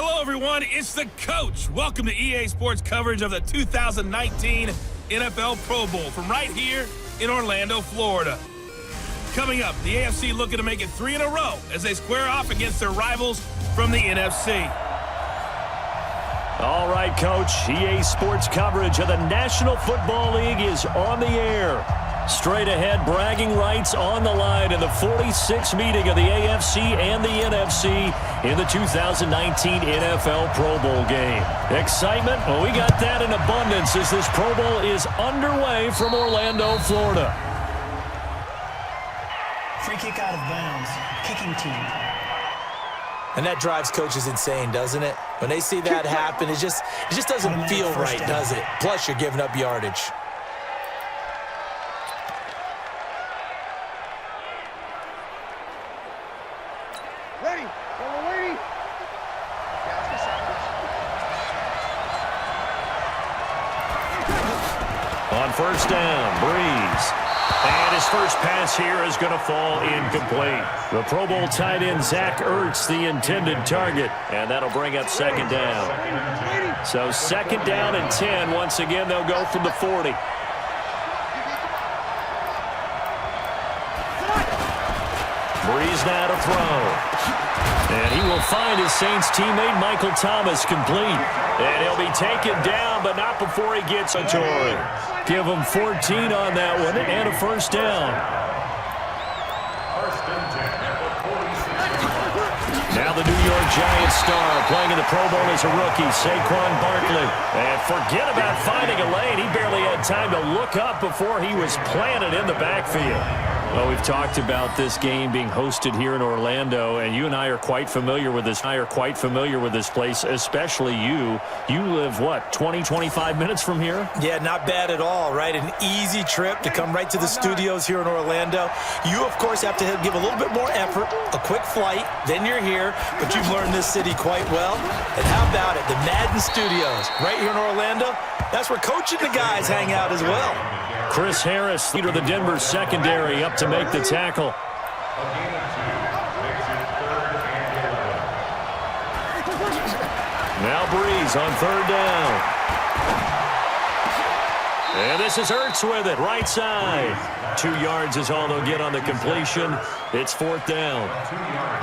Hello, everyone. It's the coach. Welcome to EA Sports coverage of the 2019 NFL Pro Bowl from right here in Orlando, Florida. Coming up, the AFC looking to make it 3 in a row as they square off against their rivals from the NFC. All right, Coach. EA Sports coverage of the National Football League is on the air. Straight ahead, bragging rights on the line in the 46th meeting of the AFC and the NFC in the 2019 NFL Pro Bowl game. Excitement? Well, we got that in abundance as this Pro Bowl is underway from Orlando, Florida. Free kick out of bounds. Kicking team. And that drives coaches insane, doesn't it? When they see that happen, it just doesn't feel right, does it? Plus, you're giving up yardage. Ready. On first down, Breeze. And his first pass here is going to fall incomplete. The Pro Bowl tight end, Zach Ertz, the intended target. And that'll bring up second down. So second down and 10. Once again, they'll go from the 40. Breeze now to throw. And he will find his Saints teammate Michael Thomas complete. And he'll be taken down, but not before he gets a Tory. Give him 14 on that one and a first down. Now the New York Giants star playing in the Pro Bowl as a rookie, Saquon Barkley. And forget about finding a lane. He barely had time to look up before he was planted in the backfield. Well, we've talked about this game being hosted here in Orlando, and you and I are quite familiar with this. Place, especially you. You live, what, 20, 25 minutes from here? Yeah, not bad at all, right? An easy trip to come right to the studios here in Orlando. You, of course, have to give a little bit more effort, a quick flight, then you're here, but you've learned this city quite well. And how about it? The Madden Studios, right here in Orlando, that's where Coach and the guys hang out as well. Chris Harris, leader of the Denver secondary, up to make the tackle. Now Breeze on third down. And this is Ertz with it, right side. 2 yards is all they'll get on the completion. It's fourth down.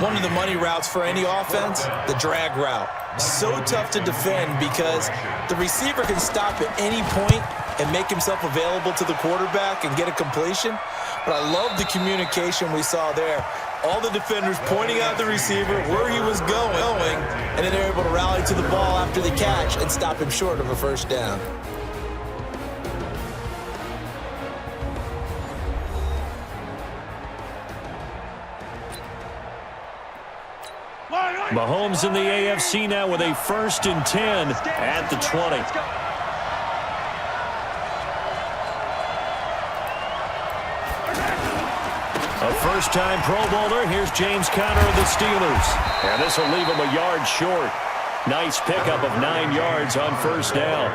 One of the money routes for any offense, the drag route. So tough to defend because the receiver can stop at any point and make himself available to the quarterback and get a completion. But I love the communication we saw there. All the defenders pointing out the receiver, where he was going, and then they're able to rally to the ball after the catch and stop him short of a first down. Mahomes in the AFC now with a 1st and 10 at the 20. A first-time Pro Bowler. Here's James Conner of the Steelers. And this will leave him a yard short. Nice pickup of 9 yards on first down.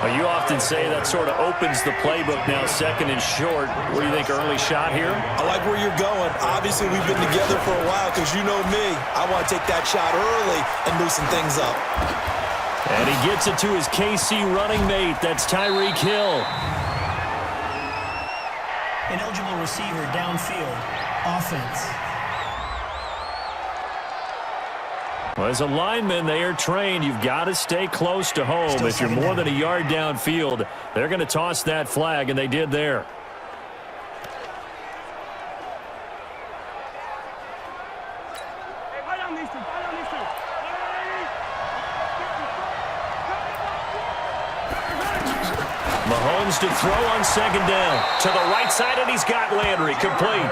Well, you often say that sort of opens the playbook now, 2nd and short. What do you think, early shot here? I like where you're going. Obviously, we've been together for a while because you know me. I want to take that shot early and loosen things up. And he gets it to his KC running mate. That's Tyreek Hill. Ineligible receiver downfield. Offense. Well, as a lineman, they are trained. You've got to stay close to home. If you're more than a yard downfield, they're going to toss that flag, and they did there. Mahomes to throw on 2nd down. To the right side, and he's got Landry complete.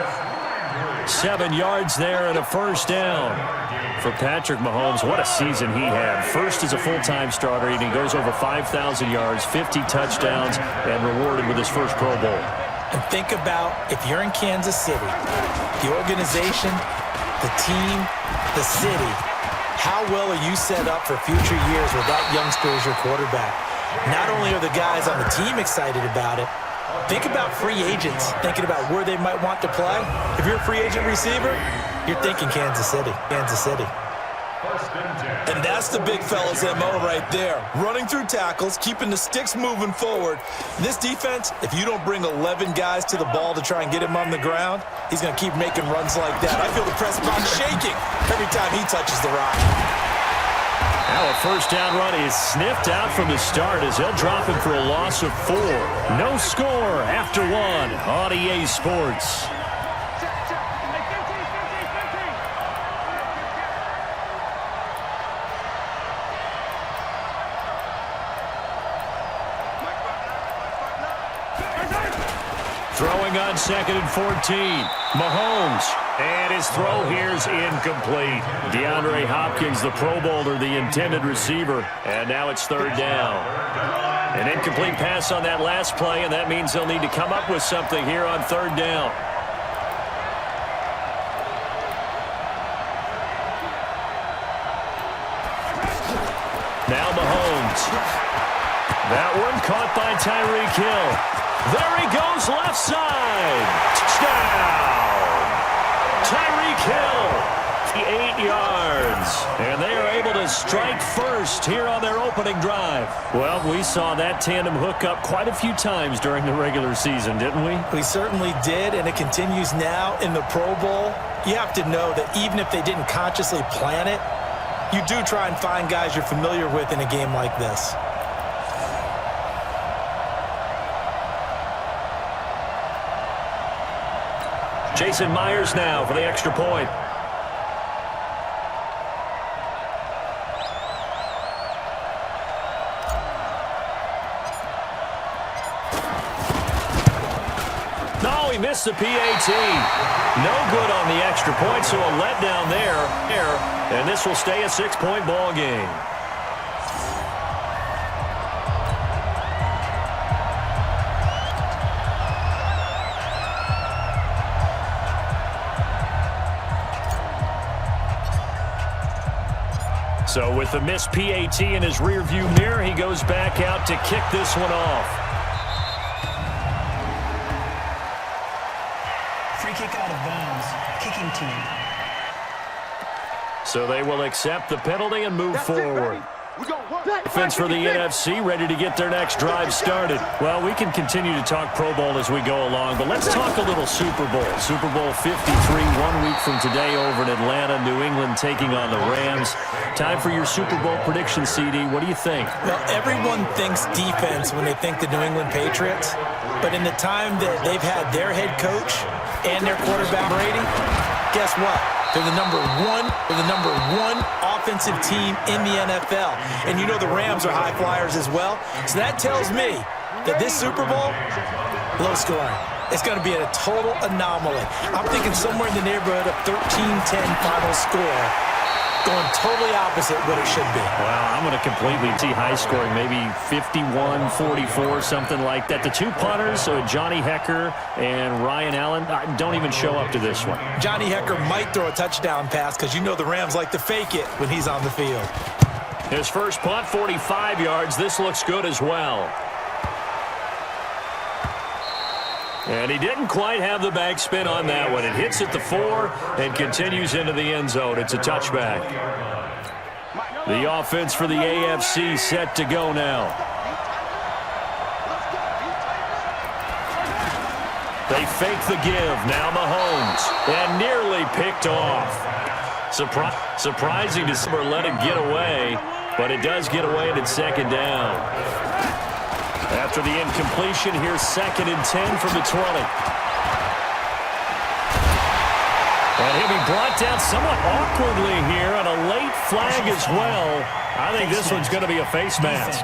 7 yards there and a first down for Patrick Mahomes. What a season he had. First as a full-time starter, and he goes over 5,000 yards, 50 touchdowns, and rewarded with his first Pro Bowl. And think about if you're in Kansas City, the organization, the team, the city, how well are you set up for future years with that youngster as your quarterback? Not only are the guys on the team excited about it, think about free agents, thinking about where they might want to play. If you're a free agent receiver, you're thinking Kansas City. And that's the big fella's MO right there. Running through tackles, keeping the sticks moving forward. This defense, if you don't bring 11 guys to the ball to try and get him on the ground, he's going to keep making runs like that. I feel the press box shaking every time he touches the rock. Now a first down run is sniffed out from the start as they'll drop him for a loss of 4. No score after 1 on EA Sports. Throwing on 2nd and 14. Mahomes. And his throw here's incomplete. DeAndre Hopkins, the Pro Bowler, the intended receiver. And now it's 3rd down. An incomplete pass on that last play, and that means they'll need to come up with something here on 3rd down. Now Mahomes. That one caught by Tyreek Hill. There he goes, left side. Touchdown. Tyreek Hill, 8 yards. And they are able to strike first here on their opening drive. Well, we saw that tandem hook up quite a few times during the regular season, didn't we? We certainly did, and it continues now in the Pro Bowl. You have to know that even if they didn't consciously plan it, you do try and find guys you're familiar with in a game like this. Jason Myers now for the extra point. No, he missed the PAT. No good on the extra point, so a letdown there. And this will stay a 6-point ball game. So with the missed PAT in his rearview mirror, he goes back out to kick this one off. Free kick out of bounds. Kicking team. So they will accept the penalty and move forward. Offense for the NFC ready to get their next drive started. Well, we can continue to talk Pro Bowl as we go along, but let's talk a little Super Bowl. Super Bowl 53, 1 week from today over in Atlanta, New England taking on the Rams. Time for your Super Bowl prediction, CD. What do you think? Well, everyone thinks defense when they think the New England Patriots, but in the time that they've had their head coach and their quarterback Brady, guess what? They're the number one offensive team in the NFL. And you know the Rams are high flyers as well. So that tells me that this Super Bowl, low scoring. It's going to be a total anomaly. I'm thinking somewhere in the neighborhood of 13-10 final score. Going totally opposite what it should be. Wow, I'm going to completely see high scoring, maybe 51-44, something like that. The two punters, so Johnny Hecker and Ryan Allen, don't even show up to this one. Johnny Hecker might throw a touchdown pass because you know the Rams like to fake it when he's on the field. His first punt, 45 yards. This looks good as well. And he didn't quite have the backspin on that one. It hits at the 4 and continues into the end zone. It's a touchback. The offense for the AFC set to go now. They fake the give. Now Mahomes. And nearly picked off. Surprising to see her let it get away, but it does get away and it's 2nd down. After the incompletion, here's 2nd and 10 from the 20. And he'll be brought down somewhat awkwardly here on a late flag as well. I think this one's going to be a face mask.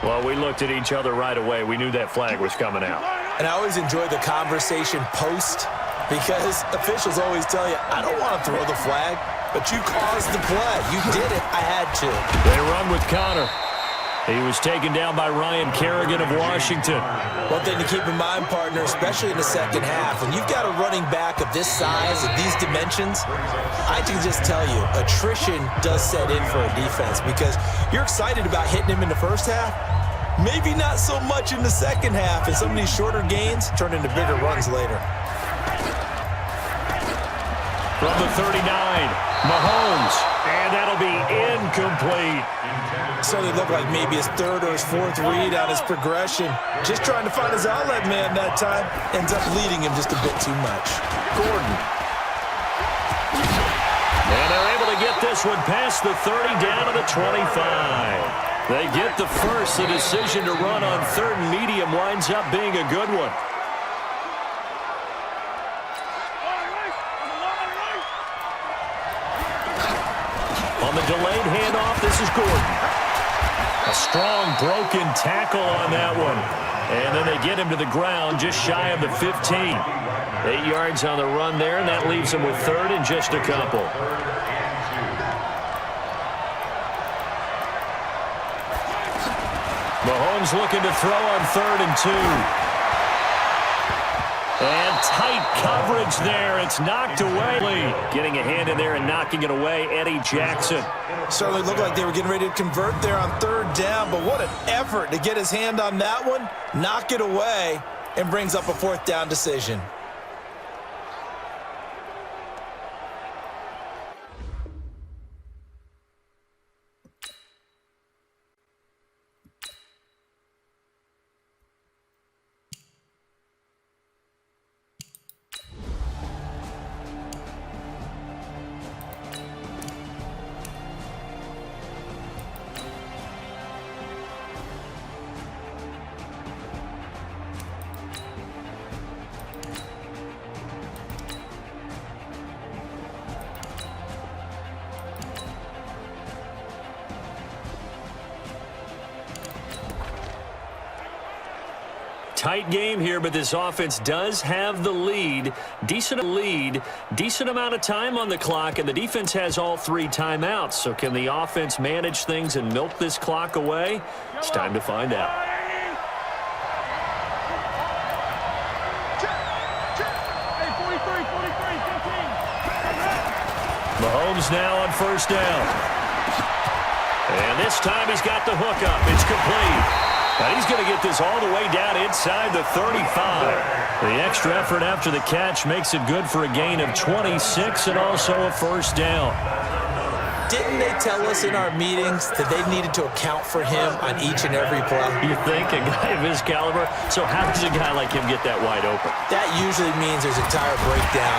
Well, we looked at each other right away. We knew that flag was coming out. And I always enjoy the conversation post because officials always tell you, I don't want to throw the flag. But you caused the play. You did it. I had to. They run with Connor. He was taken down by Ryan Kerrigan of Washington. One thing to keep in mind, partner, especially in the second half, when you've got a running back of this size, of these dimensions, I can just tell you, attrition does set in for a defense because you're excited about hitting him in the first half. Maybe not so much in the second half, and some of these shorter gains turn into bigger runs later. From the 39, Mahomes, and that'll be incomplete. Certainly looked like maybe his third or his fourth read on his progression. Just trying to find his outlet man that time. Ends up leading him just a bit too much. Gordon. And they're able to get this one past the 30 down to the 25. They get the first. The decision to run on third and medium winds up being a good one. On the delayed handoff, this is Gordon. A strong broken tackle on that one. And then they get him to the ground just shy of the 15. 8 yards on the run there, and that leaves them with third and just a couple. Mahomes looking to throw on 3rd and 2. And tight coverage there. It's knocked away. Getting a hand in there and knocking it away, Eddie Jackson. Certainly looked like they were getting ready to convert there on 3rd down, but what an effort to get his hand on that one, knock it away, and brings up a 4th down decision. Tight game here, but this offense does have the lead. Decent amount of time on the clock, and the defense has all 3 timeouts. So can the offense manage things and milk this clock away? It's time to find out. Mahomes now on 1st down. And this time he's got the hook up. It's complete. And he's going to get this all the way down inside the 35. The extra effort after the catch makes it good for a gain of 26 and also a 1st down. Didn't they tell us in our meetings that they needed to account for him on each and every play? You think? A guy of his caliber? So how does a guy like him get that wide open? That usually means there's a tire breakdown.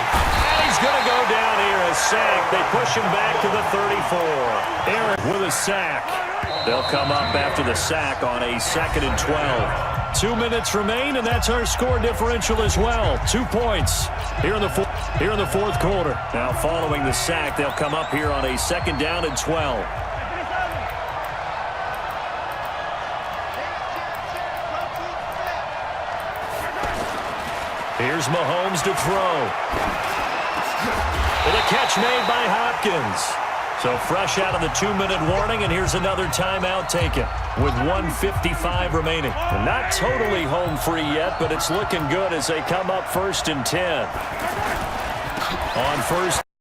And he's going to go down here, a sack. They push him back to the 34. Aaron with a sack. They'll come up after the sack on a 2nd and 12. 2 minutes remain, and that's our score differential as well. 2 points here in the 4th quarter. Now following the sack, they'll come up here on a 2nd down and 12. Here's Mahomes to throw. And a catch made by Hopkins. So fresh out of the 2-minute warning, and here's another timeout taken with 1:55 remaining. And not totally home free yet, but it's looking good as they come up 1st and 10. On 1st